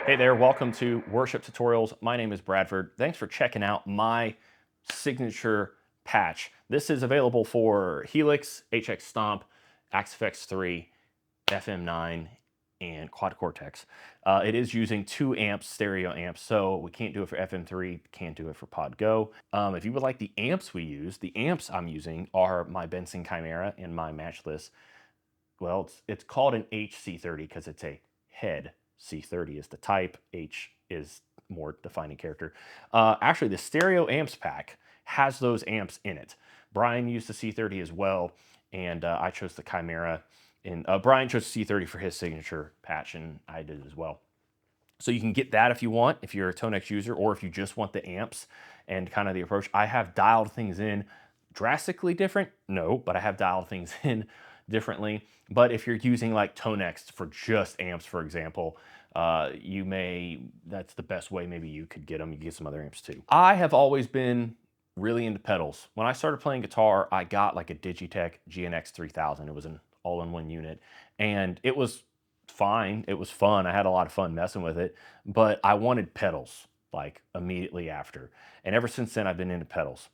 Hey there, welcome to Worship Tutorials. My name is Bradford. Thanks for checking out my signature patch. This is available for Helix, HX Stomp, XFX3, FM9, and Quad Cortex. It is using 2 amps, stereo amps, so we can't do it for FM3, can't do it for Pod Go. If you would like the amps we use, the amps I'm using are my Benson Chimera and my Matchless. Well, it's called an HC30 because it's a head. C30 is the type, H is more defining character. Actually, the stereo amps pack has those amps in it. Brian used the C30 as well, and I chose the Chimera. And Brian chose the C30 for his signature patch, and I did as well. So you can get that if you want, if you're a Tonex user, or if you just want the amps and kind of the approach. I have dialed things in drastically different, no, but I have dialed things in differently. But if you're using like Tonex for just amps, for example, that's the best way maybe you could get them. You get some other amps too. I have always been really into pedals. When I started playing guitar, I got like a Digitech GNX 3000. It was an all-in-one unit, and it was fine. It was fun. I had a lot of fun messing with it, but I wanted pedals like immediately after. And ever since then, I've been into pedals.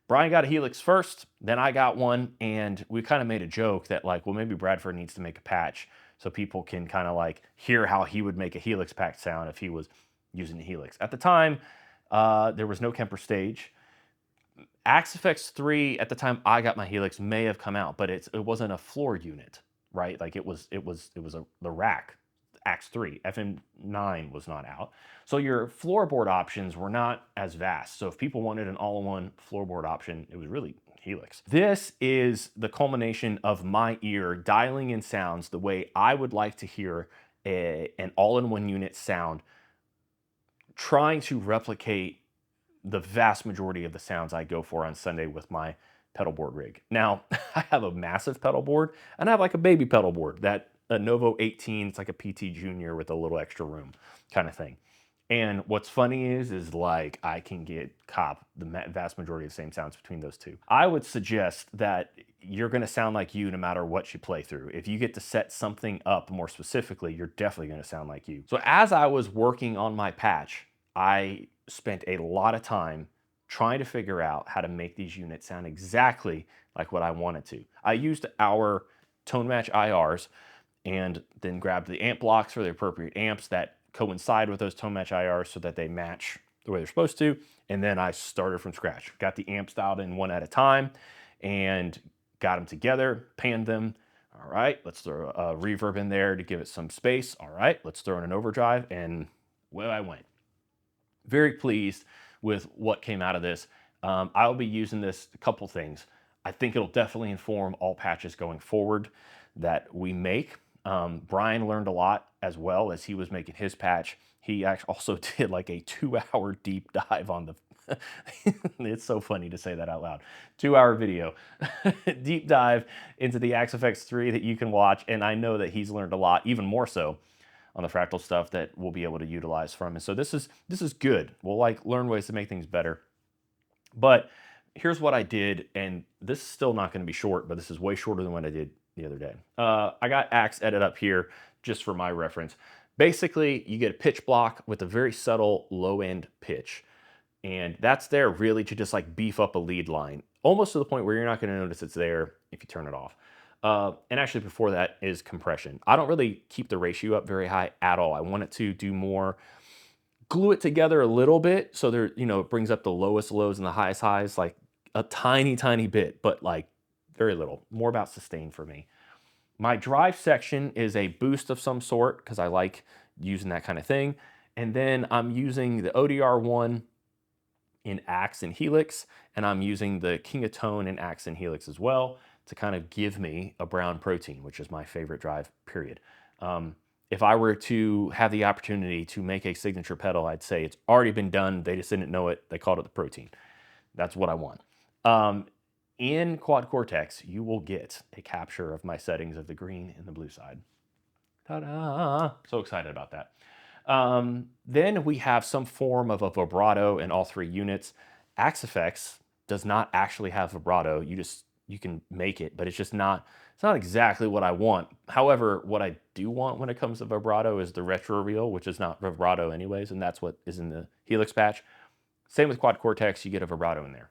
Brian got a Helix first, then I got one, and we kind of made a joke that like, well, maybe Bradford needs to make a patch so people can kind of like hear how he would make a Helix pack sound if he was using the Helix. At the time, there was no Kemper stage. XFX3 at the time I got my Helix may have come out, but it wasn't a floor unit, right? Like it was the rack. X3, FM9 was not out. So your floorboard options were not as vast. So if people wanted an all-in-one floorboard option, it was really Helix. This is the culmination of my ear dialing in sounds the way I would like to hear an all-in-one unit sound, trying to replicate the vast majority of the sounds I go for on Sunday with my pedal board rig. Now, I have a massive pedal board, and I have like a baby pedal board, that a Novo 18, it's like a PT Junior with a little extra room kind of thing. And what's funny is like I can cop the vast majority of the same sounds between those two. I would suggest that you're gonna sound like you no matter what you play through. If you get to set something up more specifically, you're definitely gonna sound like you. So as I was working on my patch, I spent a lot of time trying to figure out how to make these units sound exactly like what I wanted to. I used our tone match IRs and then grabbed the amp blocks for the appropriate amps that coincide with those tone match IRs so that they match the way they're supposed to. And then I started from scratch. Got the amps dialed in one at a time and got them together, panned them. All right, let's throw a reverb in there to give it some space. All right, let's throw in an overdrive, and away I went. Very pleased with what came out of this. I'll be using this a couple things. I think it'll definitely inform all patches going forward that we make. Brian learned a lot as well as he was making his patch. He actually also did like a 2-hour deep dive on the, it's so funny to say that out loud, 2-hour video, deep dive into the XFX3 that you can watch. And I know that he's learned a lot, even more so on the Fractal stuff that we'll be able to utilize from. And so this is good. We'll like learn ways to make things better. But here's what I did, and this is still not going to be short, but this is way shorter than what I did the other day. I got Axe edited up here just for my reference. Basically, you get a pitch block with a very subtle low end pitch. And that's there really to just like beef up a lead line, almost to the point where you're not going to notice it's there if you turn it off. And actually before that is compression. I don't really keep the ratio up very high at all. I want it to do more, glue it together a little bit so there, it brings up the lowest lows and the highest highs, like a tiny, tiny bit, but like very little. More about sustain for me. My drive section is a boost of some sort because I like using that kind of thing. And then I'm using the ODR1 in Axe and Helix, and I'm using the King of Tone in Axe and Helix as well to kind of give me a brown protein, which is my favorite drive, period. If I were to have the opportunity to make a signature pedal, I'd say it's already been done. They just didn't know it. They called it the protein. That's what I want. In Quad Cortex, you will get a capture of my settings of the green and the blue side. Ta-da! So excited about that. Then we have some form of a vibrato in all 3 units. XFX does not actually have vibrato. You can make it, but it's just not It's not exactly what I want. However, what I do want when it comes to vibrato is the retro reel, which is not vibrato anyways, and that's what is in the Helix patch. Same with Quad Cortex, you get a vibrato in there.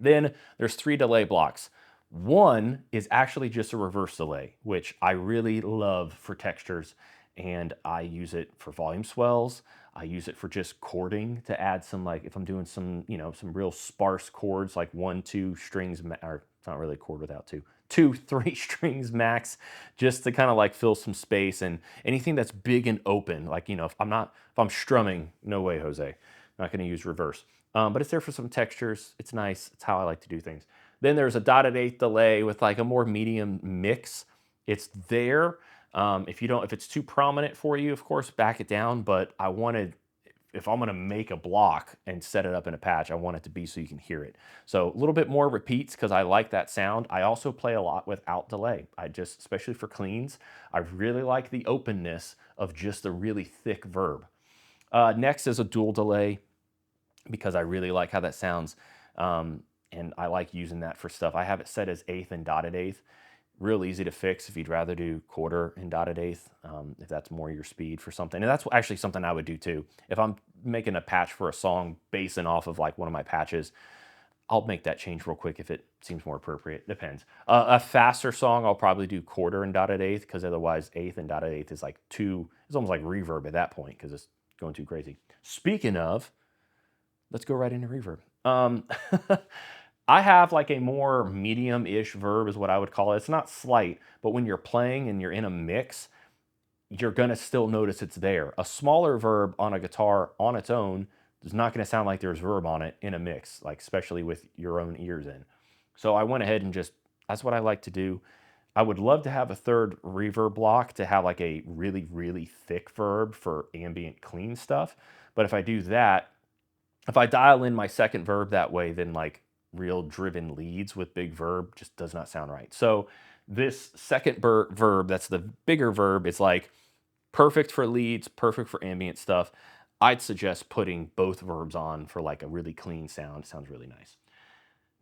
Then there's 3 delay blocks. One is actually just a reverse delay, which I really love for textures, and I use it for volume swells. I use it for just chording to add some, like if I'm doing some, some real sparse chords, like 1, 2 strings, or it's not really a chord without 2, 2, 3 strings max, just to kind of like fill some space. And anything that's big and open, like, if I'm strumming, no way, Jose, I'm not going to use reverse. But it's there for some textures. It's nice. It's how I like to do things. Then there's a dotted eighth delay with like a more medium mix. It's there. If it's too prominent for you, of course, back it down. But if I'm gonna make a block and set it up in a patch, I want it to be so you can hear it. So a little bit more repeats because I like that sound. I also play a lot without delay. Especially for cleans, I really like the openness of just a really thick verb. Next is a dual delay, because I really like how that sounds. And I like using that for stuff. I have it set as eighth and dotted eighth. Real easy to fix if you'd rather do quarter and dotted eighth, if that's more your speed for something. And that's actually something I would do too. If I'm making a patch for a song basing off of like one of my patches, I'll make that change real quick if it seems more appropriate. Depends. A faster song, I'll probably do quarter and dotted eighth, because otherwise eighth and dotted eighth is like it's almost like reverb at that point because it's going too crazy. Speaking of, let's go right into reverb. I have like a more medium-ish verb is what I would call it. It's not slight, but when you're playing and you're in a mix, you're gonna still notice it's there. A smaller verb on a guitar on its own is not gonna sound like there's verb on it in a mix, like especially with your own ears in. So I went ahead and that's what I like to do. I would love to have a third reverb block to have like a really, really thick verb for ambient clean stuff. But if I do that, if I dial in my second verb that way, then like real driven leads with big verb just does not sound right. So this second verb, that's the bigger verb, is like perfect for leads, perfect for ambient stuff. I'd suggest putting both verbs on for like a really clean sound. It sounds really nice.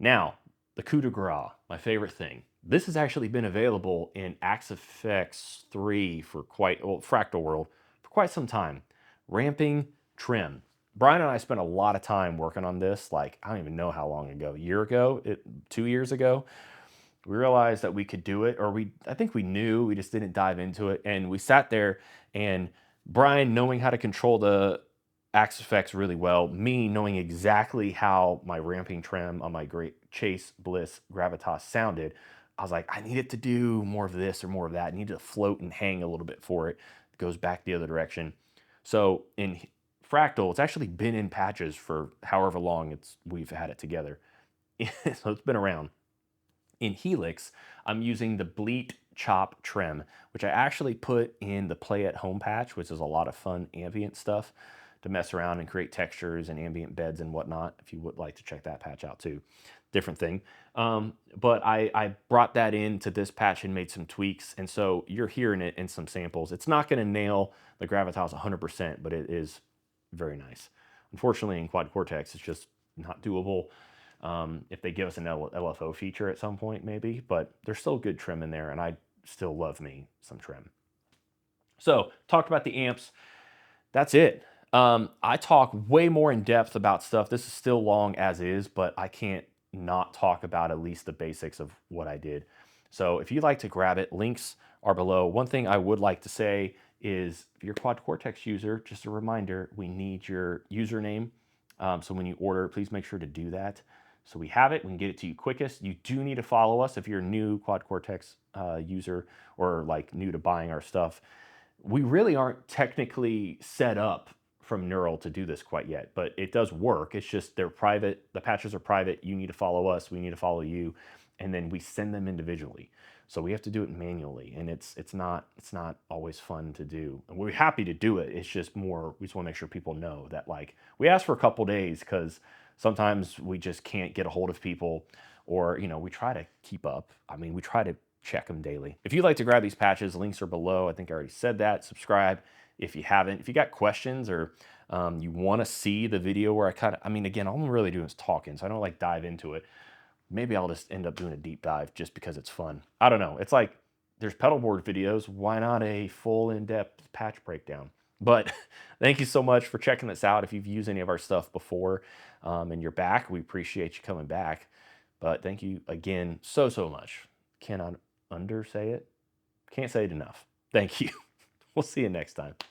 Now, the coup de grace, my favorite thing. This has actually been available in Axe FX 3 for Fractal World for quite some time. Ramping trim. Brian and I spent a lot of time working on this, like, I don't even know how long ago, a year ago, 2 years ago. We realized that we could do it, or I think we knew, we just didn't dive into it. And we sat there, and Brian knowing how to control the Axe effects really well, me knowing exactly how my ramping trim on my great Chase Bliss Gravitas sounded, I was like, I need it to do more of this or more of that. I need to float and hang a little bit for it. It goes back the other direction. So in Fractal, it's actually been in patches for however long we've had it together. So it's been around. In Helix, I'm using the Bleat Chop trim, which I actually put in the Play at Home patch, which is a lot of fun ambient stuff to mess around and create textures and ambient beds and whatnot. If you would like to check that patch out too, different thing. But I brought that into this patch and made some tweaks, and so you're hearing it in some samples. It's not going to nail the Gravitas 100%, but it is very nice. Unfortunately, in Quad Cortex, it's just not doable. If they give us an LFO feature at some point, maybe, but there's still good trim in there, and I still love me some trim. So, talked about the amps. That's it. I talk way more in depth about stuff. This is still long as is, but I can't not talk about at least the basics of what I did. So if you'd like to grab it, links are below. One thing I would like to say is, if you're a Quad Cortex user, just a reminder, we need your username. So when you order, please make sure to do that. So we have it, we can get it to you quickest. You do need to follow us if you're a new Quad Cortex user, or like new to buying our stuff. We really aren't technically set up from Neural to do this quite yet, but it does work. It's just they're private. The patches are private. You need to follow us. We need to follow you, and then we send them individually. So we have to do it manually, and it's not always fun to do. And we're happy to do it. It's just more, we just want to make sure people know that, like, we ask for a couple days because sometimes we just can't get a hold of people, or we try to keep up. I mean, we try to check them daily. If you'd like to grab these patches, links are below. I think I already said that. Subscribe if you haven't. If you got questions, or you want to see the video where again, all I'm really doing is talking, so I don't like dive into it. Maybe I'll just end up doing a deep dive just because it's fun. I don't know. It's like there's pedalboard videos. Why not a full in-depth patch breakdown? But thank you so much for checking this out. If you've used any of our stuff before and you're back, we appreciate you coming back. But thank you again so, so much. Cannot undersay it. Can't say it enough. Thank you. We'll see you next time.